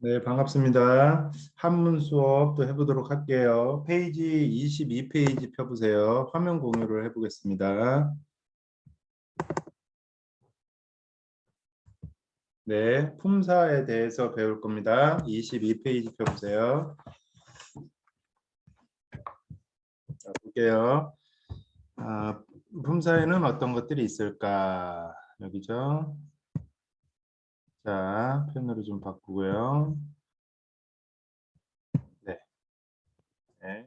네, 반갑습니다. 한문 수업 또 해보도록 할게요. 페이지 22페이지 펴보세요. 화면 공유를 해보겠습니다. 네, 품사에 대해서 배울 겁니다. 22페이지 펴보세요. 자, 볼게요. 아, 품사에는 어떤 것들이 있을까? 여기죠. 자, 펜으로 좀 바꾸고요. 네. 네.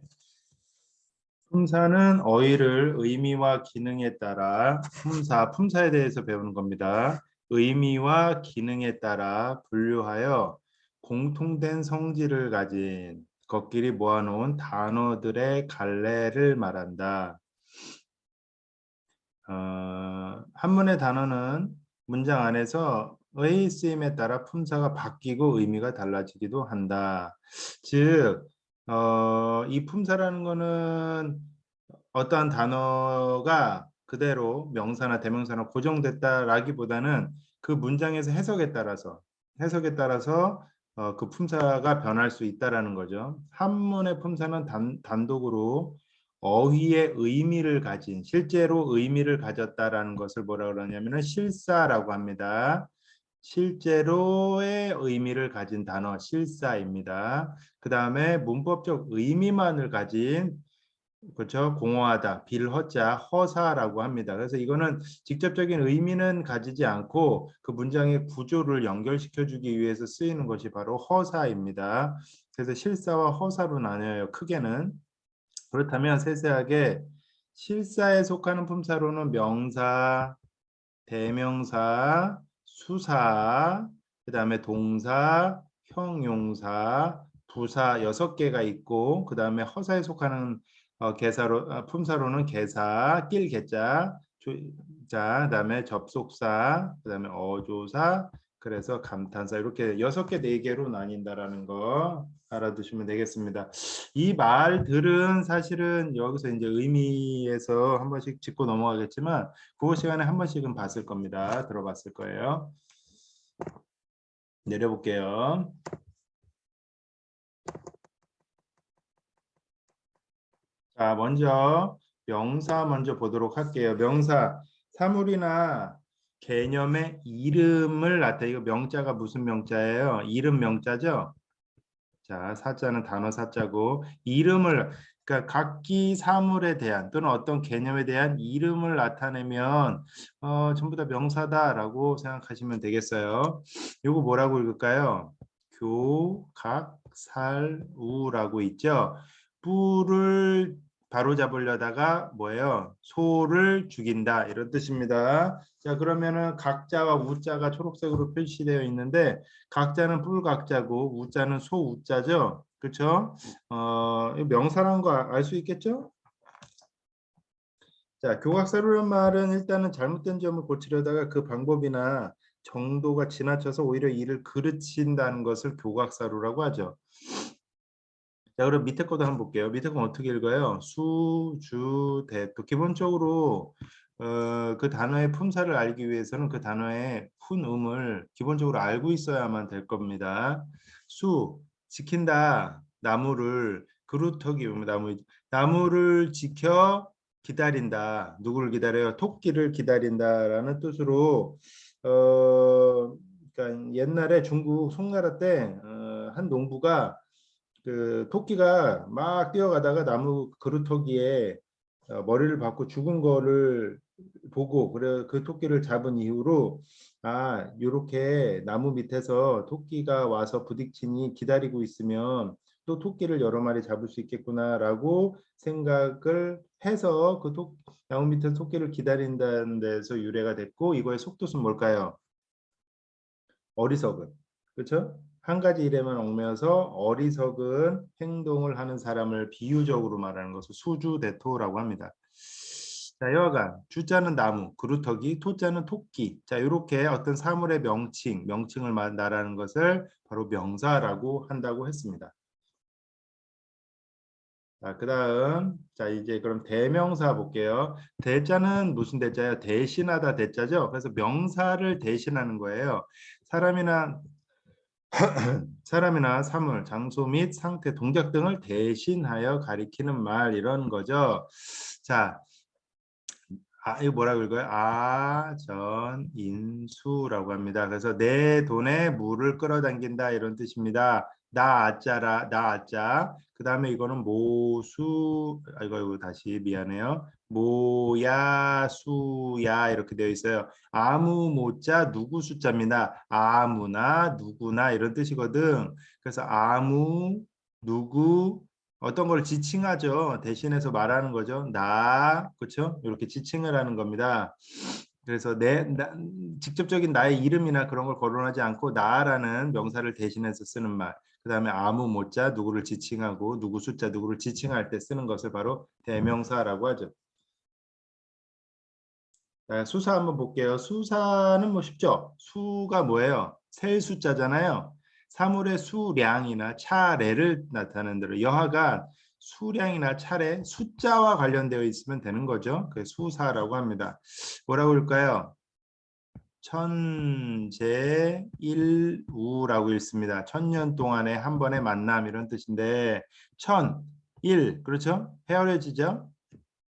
품사는 어휘를 의미와 기능에 따라 품사에 대해서 배우는 겁니다. 의미와 기능에 따라 분류하여 공통된 성질을 가진 것끼리 모아놓은 단어들의 갈래를 말한다. 한문의 단어는 문장 안에서의 쓰임에 따라 품사가 바뀌고 의미가 달라지기도 한다. 즉, 이 품사라는 거는 어떠한 단어가 그대로 명사나 대명사나 고정됐다라기보다는 그 문장에서 해석에 따라서 그 품사가 변할 수 있다라는 거죠. 한문의 품사는 단독으로 어휘의 의미를 가진 실제로 의미를 가졌다라는 것을 뭐라 그러냐면은 실사라고 합니다. 실제로의 의미를 가진 단어 실사입니다. 그 다음에 문법적 의미만을 가진 그렇죠. 공허하다, 빌허자, 허사라고 합니다. 그래서 이거는 직접적인 의미는 가지지 않고 그 문장의 구조를 연결시켜 주기 위해서 쓰이는 것이 바로 허사입니다. 그래서 실사와 허사로 나뉘어요. 크게는. 그렇다면 세세하게 실사에 속하는 품사로는 명사, 대명사, 수사, 그 다음에 동사, 형용사, 부사 6개가 있고 그 다음에 허사에 속하는 품사로는 개사, 낄 개자, 자, 그다음에 접속사, 그다음에 어조사, 그래서 감탄사 이렇게 6개, 4개로 나뉜다라는 거 알아두시면 되겠습니다. 이 말들은 사실은 여기서 이제 의미에서 한 번씩 짚고 넘어가겠지만 국어 시간에 한 번씩은 봤을 겁니다. 들어봤을 거예요. 내려볼게요. 자, 먼저 명사 먼저 보도록 할게요. 명사, 사물이나 개념의 이름을 이거 명자가 무슨 명자예요? 이름 명자죠? 자, 사자는 단어 사자고 그러니까 각기 사물에 대한 또는 어떤 개념에 대한 이름을 나타내면 전부 다 명사다라고 생각하시면 되겠어요. 이거 뭐라고 읽을까요? 교각살우라고 있죠. 뿔을 바로잡으려다가 뭐예요? 소를 죽인다 이런 뜻입니다. 자, 그러면은 각자와 우자가 초록색으로 표시되어 있는데 각자는 뿔각자고 우자는 소우자죠. 그렇죠? 명사라는 거 알 수 있겠죠? 자, 교각사루란 말은 일단은 잘못된 점을 고치려다가 그 방법이나 정도가 지나쳐서 오히려 이를 그르친다는 것을 교각사루라고 하죠. 자, 그럼 밑에 것도 한번 볼게요. 밑에 건 어떻게 읽어요? 수, 주, 대. 또 기본적으로 그 단어의 품사를 알기 위해서는 그 단어의 훈음을 기본적으로 알고 있어야만 될 겁니다. 수, 지킨다. 나무를 그루터기 나무를 지켜 기다린다. 누구를 기다려요? 토끼를 기다린다라는 뜻으로 그러니까 옛날에 중국 송나라 때 한 농부가 그 토끼가 막 뛰어가다가 나무 그루터기에 머리를 박고 죽은 거를 보고 그래 그 토끼를 잡은 이후로 요렇게 나무 밑에서 토끼가 와서 부딪히니 기다리고 있으면 또 토끼를 여러 마리 잡을 수 있겠구나라고 생각을 해서 나무 밑에서 토끼를 기다린다는 데서 유래가 됐고 이거의 속뜻은 뭘까요? 어리석은. 그렇죠? 한 가지 일에만 얽매여서 어리석은 행동을 하는 사람을 비유적으로 말하는 것을 수주대토라고 합니다. 자, 여하간 주자는 나무, 그루터기, 토자는 토끼. 자, 이렇게 어떤 사물의 명칭을 말하는 것을 바로 명사라고 한다고 했습니다. 자, 그다음 자 이제 그럼 대명사 볼게요. 대자는 무슨 대자예요? 대신하다 대자죠. 그래서 명사를 대신하는 거예요. 사람이나 사람이나 사물, 장소 및 상태, 동작 등을 대신하여 가리키는 말 이런 거죠. 자, 이거 뭐라고 읽어요? 아전인수라고 합니다. 그래서 내 돈에 물을 끌어당긴다 이런 뜻입니다. 나 아짜라 나 아짜. 그다음에 이거는 모수 이거 다시 미안해요. 모야 수야 이렇게 되어 있어요. 아무 모자 누구 숫자입니다. 아무나 누구나 이런 뜻이거든. 그래서 아무 누구 어떤 걸 지칭하죠. 대신해서 말하는 거죠. 나, 그렇죠? 이렇게 지칭을 하는 겁니다. 그래서 직접적인 나의 이름이나 그런 걸 거론하지 않고 나라는 명사를 대신해서 쓰는 말. 그다음에 아무 모자 누구를 지칭하고 누구 숫자 누구를 지칭할 때 쓰는 것을 바로 대명사라고 하죠. 자, 수사 한번 볼게요. 수사는 뭐 쉽죠? 수가 뭐예요? 셀 숫자잖아요. 사물의 수량이나 차례를 나타내는 대로 여하가 수량이나 차례, 숫자와 관련되어 있으면 되는 거죠. 그 수사라고 합니다. 뭐라고 할까요? 천재일우라고 읽습니다. 천년 동안의 한 번의 만남 이런 뜻인데 일, 그렇죠? 헤어려지죠?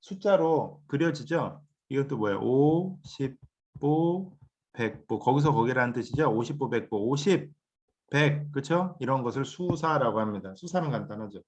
숫자로 그려지죠? 이건 또 뭐예요? 5, 10보, 100보. 거기서 거기라는 뜻이죠? 50보, 100보. 50, 100. 그렇죠? 이런 것을 수사라고 합니다. 수사는 간단하죠.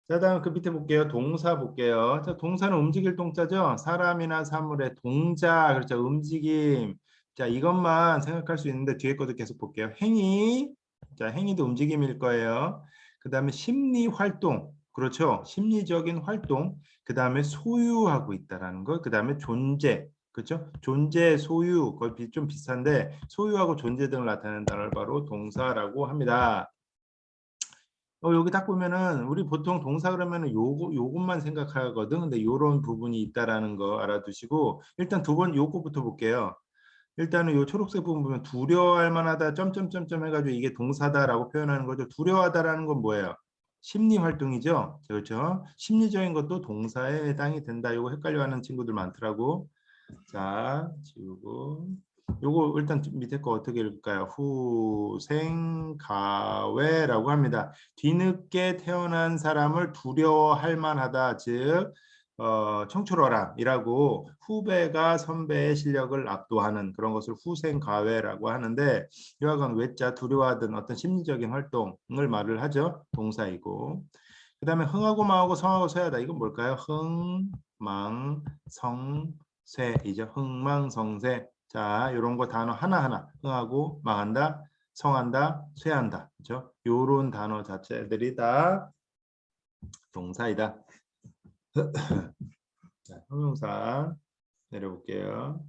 자, 다음 그 밑에 볼게요. 동사 볼게요. 자, 동사는 움직일 동자죠. 사람이나 사물의 동작, 그렇죠. 움직임. 자, 이것만 생각할 수 있는데 뒤에 것도 계속 볼게요. 행위. 자, 행위도 움직임일 거예요. 그 다음에 심리 활동. 그렇죠. 심리적인 활동. 그 다음에 소유하고 있다라는 거. 그 다음에 존재. 그렇죠. 존재, 소유. 거의 좀 비슷한데 소유하고 존재 등을 나타내는 단어를 바로 동사라고 합니다. 여기 딱 보면은 우리 보통 동사 그러면은 요것만 생각하거든. 근데 요런 부분이 있다라는 거 알아두시고 일단 두 번 요거부터 볼게요. 일단은 요 초록색 부분 보면 두려워할 만하다 점점점점 해가지고 이게 동사다라고 표현하는 거죠. 두려워하다라는 건 뭐예요? 심리 활동이죠. 그렇죠? 심리적인 것도 동사에 해당이 된다. 요거 헷갈려하는 친구들 많더라고. 자, 지우고 요거 일단 밑에 거 어떻게 읽을까요? 후생가외라고 합니다. 뒤늦게 태어난 사람을 두려워할 만하다. 즉 청출어람이라고 후배가 선배의 실력을 압도하는 그런 것을 후생가외라고 하는데 여하간 외자 두려워하던 어떤 심리적인 활동을 말을 하죠. 동사이고 그 다음에 흥하고 망하고 성하고 쇠하다. 이건 뭘까요? 흥, 망, 성, 쇠이죠. 흥망성쇠. 자, 이런 거 단어 하나하나 흥하고 망한다, 성한다, 쇠한다. 그렇죠? 요런 단어 자체들이 다 동사이다. 자, 형용사 내려볼게요.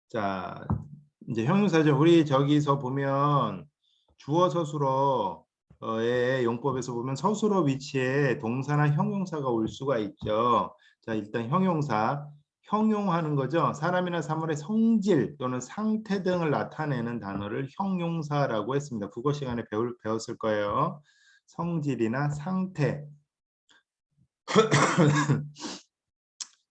자, 이제 형용사죠. 우리 저기서 보면 주어 서술어의 용법에서 보면 서술어 위치에 동사나 형용사가 올 수가 있죠. 자, 일단 형용사, 형용하는 거죠. 사람이나 사물의 성질 또는 상태 등을 나타내는 단어를 형용사라고 했습니다. 국어 시간에 배웠을 거예요. 성질이나 상태.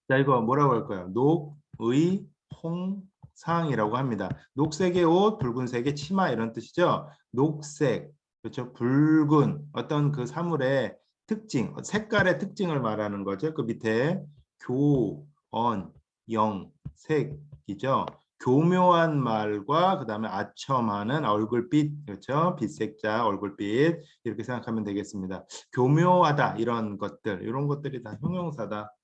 자, 이거 뭐라고 할까요? 녹, 의, 홍, 상이라고 합니다. 녹색의 옷, 붉은색의 치마 이런 뜻이죠. 녹색, 그렇죠? 붉은 어떤 그 사물의 특징, 색깔의 특징을 말하는 거죠. 그 밑에 교, 언, 영, 색이죠. 교묘한 말과 그 다음에 아첨하는 얼굴빛, 그렇죠? 빛색자, 얼굴빛 이렇게 생각하면 되겠습니다. 교묘하다 이런 것들, 이런 것들이 다 형용사다.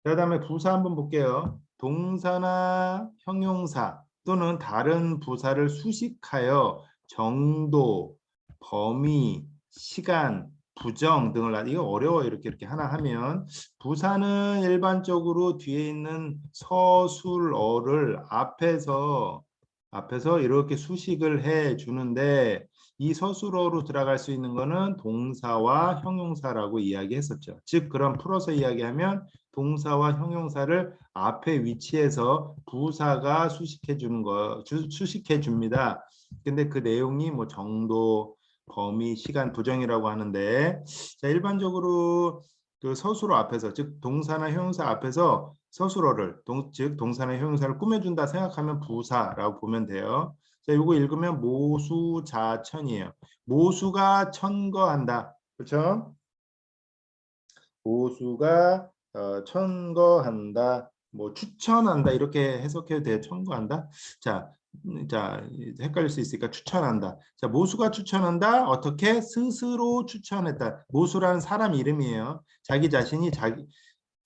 그다음에 부사 한번 볼게요. 동사나 형용사 또는 다른 부사를 수식하여 정도, 범위, 시간, 부정 등을 이거 어려워 이렇게 하나 하면 부사는 일반적으로 뒤에 있는 서술어를 앞에서 이렇게 수식을 해 주는데 이 서술어로 들어갈 수 있는 거는 동사와 형용사라고 이야기했었죠. 즉 그럼 풀어서 이야기하면 동사와 형용사를 앞에 위치해서 부사가 수식해 주는 수식해 줍니다. 근데 그 내용이 뭐 정도, 범위, 시간, 부정이라고 하는데, 자, 일반적으로 그 서술어 앞에서, 즉 동사나 형용사 앞에서 서술어를 즉 동사나 형용사를 꾸며준다 생각하면 부사라고 보면 돼요. 자, 이거 읽으면 모수자천이에요. 모수가 천거한다. 그렇죠? 모수가 천거한다. 뭐 추천한다 이렇게 해석해도 돼요. 천거한다. 자, 자 헷갈릴 수 있으니까 추천한다. 자, 모수가 추천한다. 어떻게? 스스로 추천했다. 모수라는 사람 이름이에요. 자기 자신이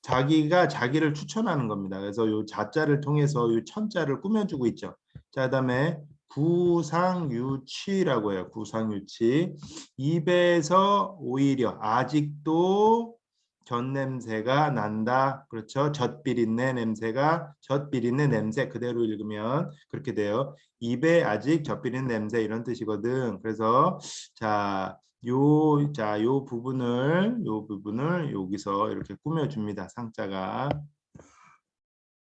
자기가 자기를 추천하는 겁니다. 그래서 요 자자를 통해서 요 천자를 꾸며주고 있죠. 자, 그다음에 구상유치라고 해요. 구상유치. 입에서 오히려 아직도 전 냄새가 난다. 그렇죠. 젖비린내 냄새가 젖비린내 냄새 그대로 읽으면 그렇게 돼요. 입에 아직 젖비린 냄새 이런 뜻이거든. 그래서 요 부분을 여기서 이렇게 꾸며줍니다. 상자가.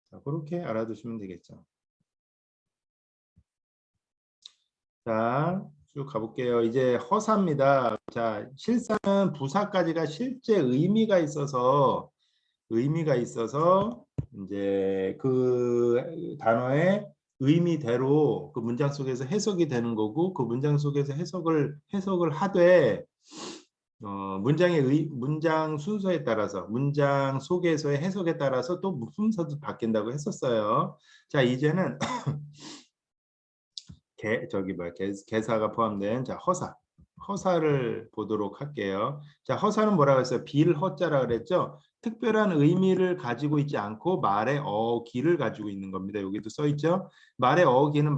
자, 그렇게 알아두시면 되겠죠. 자, 쭉 가볼게요. 이제 허사입니다. 자, 실사는 부사까지가 실제 의미가 있어서 이제 그 단어의 의미대로 그 문장 속에서 해석이 되는 거고 그 문장 속에서 해석을 하되 문장 순서에 따라서 문장 속에서의 해석에 따라서 또 순서도 바뀐다고 했었어요. 자, 이제는 개사가 포함된 허사를 보도록 할게요. 자, 허사는 뭐라고 했어요? 빌허자라 그랬죠? 특별한 의미를 가지고 있지 않고 말의 어기를 가지고 있는 겁니다. 여기도 써 있죠? 말의 어기는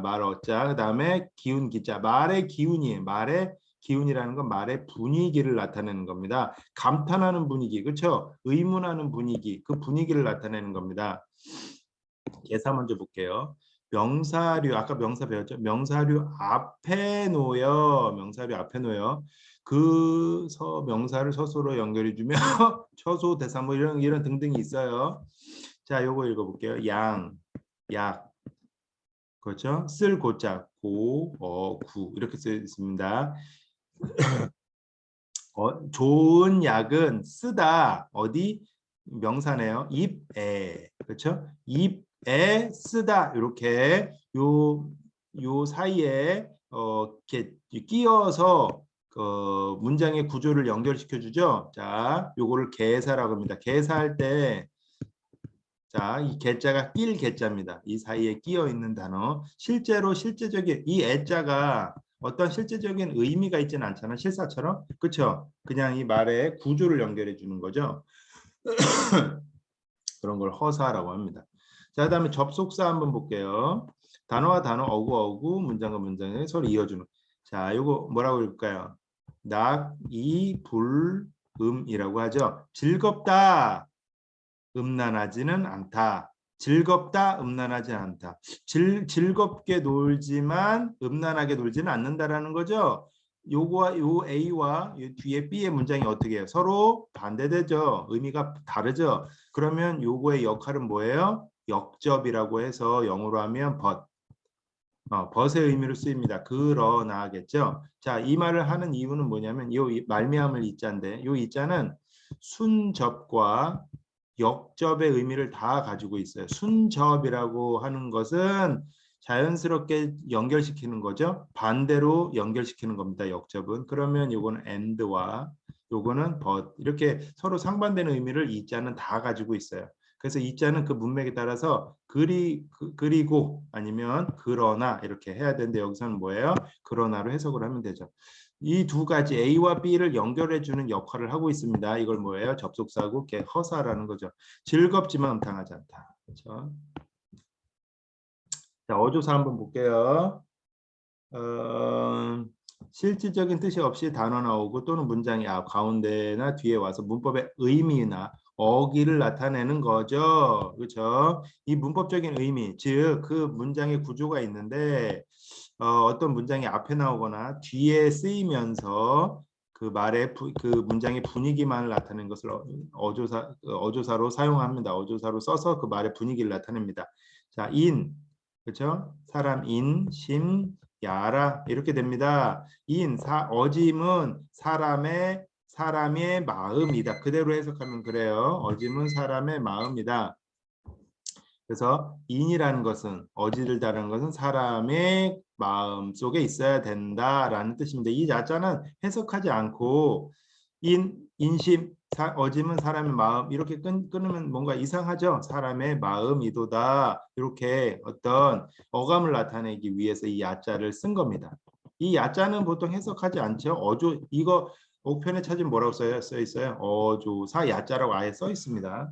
말어자, 그다음에 기운 기자. 말의 기운이에요. 말의 기운이라는 건 말의 분위기를 나타내는 겁니다. 감탄하는 분위기, 그렇죠? 의문하는 분위기, 그 분위기를 나타내는 겁니다. 예사 먼저 볼게요. 명사류 아까 명사 배웠죠? 명사류 앞에 놓여 그 명사를 서술로 연결해 주면 처소 대사 뭐 이런 등등이 있어요. 자, 요거 읽어볼게요. 약 그렇죠? 쓸 고자 구 이렇게 쓰여 있습니다. 좋은 약은 쓰다 어디 명사네요. 입에 그렇죠? 입에 쓰다 이렇게 요 사이에 이렇게 끼어서 문장의 구조를 연결시켜 주죠. 자, 요거를 개사라고 합니다. 개사할 때 자, 이 개자가 낄 개자입니다. 이 사이에 끼어 있는 단어. 실제적인 이 애자가 어떤 실제적인 의미가 있지는 않잖아. 실사처럼. 그렇죠? 그냥 이 말의 구조를 연결해 주는 거죠. 그런 걸 허사라고 합니다. 자, 그다음에 접속사 한번 볼게요. 단어와 단어 어구 문장과 문장에 서로 이어주는. 자, 요거 뭐라고 읽을까요? 낙이불음이라고 하죠. 즐겁다. 음란하지는 않다. 즐겁다, 음란하지 않다. 즐겁게 놀지만 음란하게 놀지는 않는다라는 거죠. 요거와 요 A와 요 뒤에 B의 문장이 어떻게 해요? 서로 반대되죠. 의미가 다르죠. 그러면 요거의 역할은 뭐예요? 역접이라고 해서 영어로 하면 벗의 의미로 쓰입니다. 그러나겠죠. 자, 이 말을 하는 이유는 뭐냐면 요 말미암을 이자인데 요 이자는 순접과 역접의 의미를 다 가지고 있어요. 순접이라고 하는 것은 자연스럽게 연결시키는 거죠. 반대로 연결시키는 겁니다. 역접은. 그러면 요거는 and와 요거는 but 이렇게 서로 상반되는 의미를 이 자는 다 가지고 있어요. 그래서 이 자는 그 문맥에 따라서 그리고 아니면 그러나 이렇게 해야 되는데 여기서는 뭐예요? 그러나로 해석을 하면 되죠. 이 두 가지 A와 B를 연결해 주는 역할을 하고 있습니다. 이걸 뭐예요? 접속사고 허사라는 거죠. 즐겁지만 음탕하지 않다. 그렇죠? 자, 어조사 한번 볼게요. 실질적인 뜻이 없이 단어 나오고 또는 문장이 가운데나 뒤에 와서 문법의 의미나 어기를 나타내는 거죠. 그렇죠? 이 문법적인 의미, 즉 그 문장의 구조가 있는데 어떤 문장이 앞에 나오거나 뒤에 쓰이면서 그 그 문장의 분위기만을 나타내는 것을 어조사로 사용합니다. 어조사로 써서 그 말의 분위기를 나타냅니다. 자, 그렇죠? 사람 심 야라 이렇게 됩니다. 어짐은 사람의 마음이다. 그대로 해석하면 그래요. 어짐은 사람의 마음이다. 그래서 인이라는 것은 어지를 다루는 것은 사람의 마음 속에 있어야 된다라는 뜻입니다. 이 야자는 해석하지 않고 인심, 어짐은 사람의 마음 이렇게 끊으면 뭔가 이상하죠. 사람의 마음이도다 이렇게 어떤 어감을 나타내기 위해서 이 야자를 쓴 겁니다. 이 야자는 보통 해석하지 않죠. 이거 옥편에 찾으면 뭐라고 써 있어요? 어조사 야자라고 아예 써 있습니다.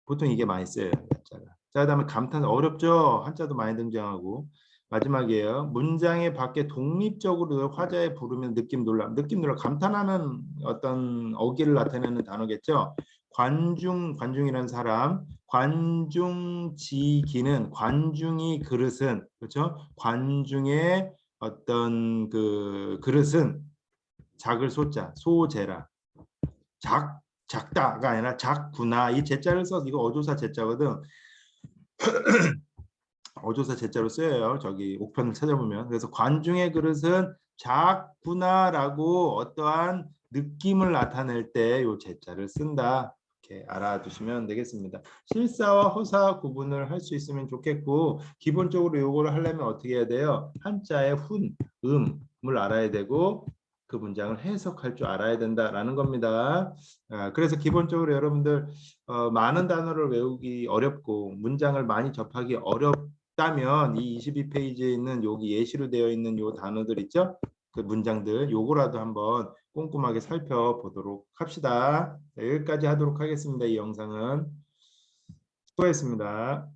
보통 이게 많이 쓰여요. 야자가. 자, 그다음에 감탄 어렵죠. 한자도 많이 등장하고 마지막이에요. 문장의 밖에 독립적으로 화자에 부르면 느낌 놀람. 감탄하는 어떤 어기를 나타내는 단어겠죠. 관중이라는 사람, 관중지기는 관중이 그릇은 그렇죠. 관중의 어떤 그 그릇은 작을 소자 소재라. 작다가 아니라 작구나. 이 제자를 써서 이거 어조사 제자거든. 어조사 제자로 쓰여요. 저기 옥편을 찾아보면. 그래서 관중의 그릇은 작구나라고 어떠한 느낌을 나타낼 때 요 제자를 쓴다. 이렇게 알아두시면 되겠습니다. 실사와 허사 구분을 할 수 있으면 좋겠고 기본적으로 요거를 하려면 어떻게 해야 돼요? 한자의 음을 알아야 되고 그 문장을 해석할 줄 알아야 된다라는 겁니다. 그래서 기본적으로 여러분들 많은 단어를 외우기 어렵고 문장을 많이 접하기 어렵다면 이 22페이지에 있는 여기 예시로 되어 있는 요 단어들 있죠? 그 문장들 요거라도 한번 꼼꼼하게 살펴보도록 합시다. 여기까지 하도록 하겠습니다. 이 영상은 수고했습니다.